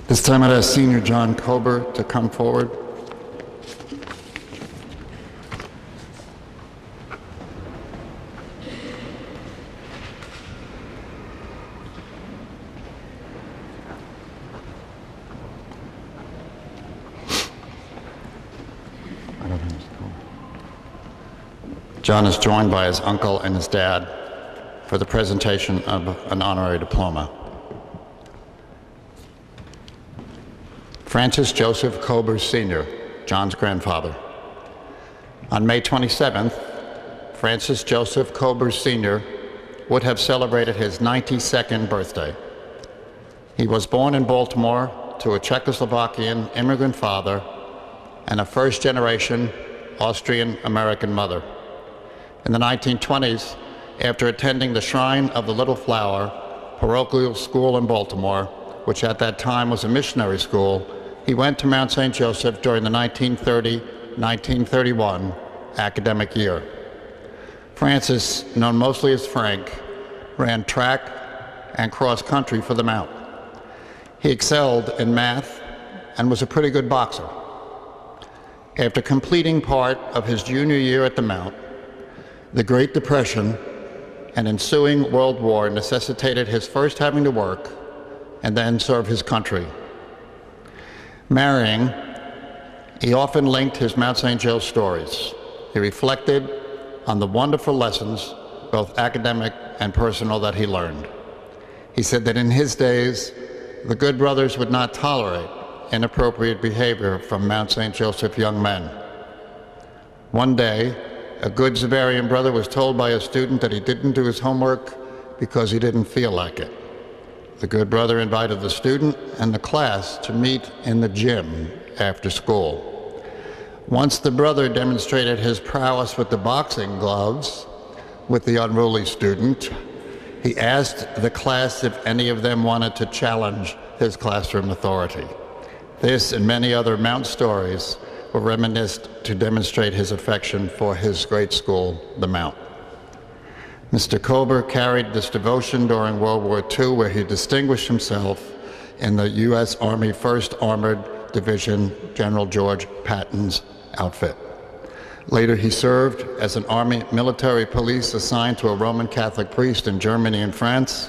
This time I'd ask Senior John Kober to come forward. John is joined by his uncle and his dad for the presentation of an honorary diploma. Francis Joseph Kober Sr., John's grandfather. On May 27th, Francis Joseph Kober Sr. would have celebrated his 92nd birthday. He was born in Baltimore to a Czechoslovakian immigrant father and a first-generation Austrian-American mother. In the 1920s, after attending the Shrine of the Little Flower parochial school in Baltimore, which at that time was a missionary school, he went to Mount St. Joseph during the 1930-1931 academic year. Francis, known mostly as Frank, ran track and cross-country for the Mount. He excelled in math and was a pretty good boxer. After completing part of his junior year at the Mount, the Great Depression and ensuing World War necessitated his first having to work and then serve his country. Marrying, he often linked his Mount St. Joe stories. He reflected on the wonderful lessons, both academic and personal, that he learned. He said that in his days, the good brothers would not tolerate inappropriate behavior from Mount St. Joseph young men. One day, a good Zavarian brother was told by a student that he didn't do his homework because he didn't feel like it. The good brother invited the student and the class to meet in the gym after school. Once the brother demonstrated his prowess with the boxing gloves with the unruly student, he asked the class if any of them wanted to challenge his classroom authority. This and many other Mount stories were reminisced to demonstrate his affection for his great school, the Mount. Mr. Kober carried this devotion during World War II, where he distinguished himself in the U.S. Army 1st Armored Division General George Patton's outfit. Later, he served as an Army military police assigned to a Roman Catholic priest in Germany and France.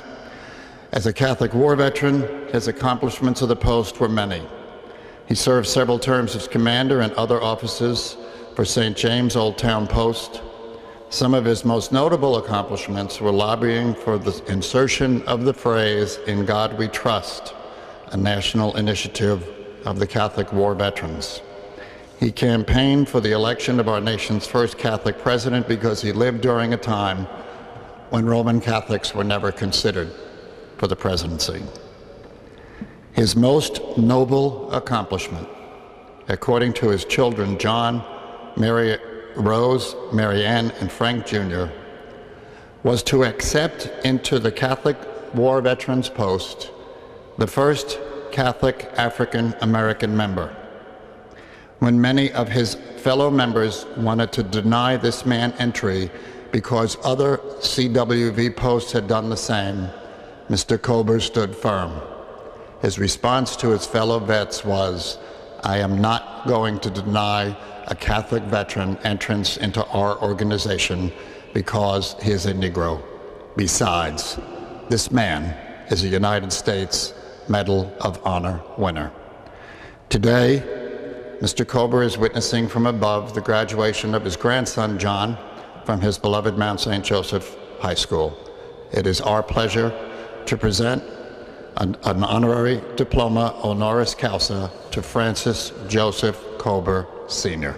As a Catholic war veteran, his accomplishments of the post were many. He served several terms as commander and other offices for St. James Old Town Post. Some of his most notable accomplishments were lobbying for the insertion of the phrase, "In God We Trust," a national initiative of the Catholic war veterans. He campaigned for the election of our nation's first Catholic president because he lived during a time when Roman Catholics were never considered for the presidency. His most noble accomplishment, according to his children John, Mary Rose, Mary Ann, and Frank Jr., was to accept into the Catholic War Veterans Post the first Catholic African American member. When many of his fellow members wanted to deny this man entry because other CWV posts had done the same, Mr. Kober stood firm. His response to his fellow vets was, "I am not going to deny a Catholic veteran entrance into our organization because he is a Negro. Besides, this man is a United States Medal of Honor winner." Today, Mr. Kober is witnessing from above the graduation of his grandson, John, from his beloved Mount St. Joseph High School. It is our pleasure to present an honorary diploma, honoris causa, to Francis Joseph Kober Sr.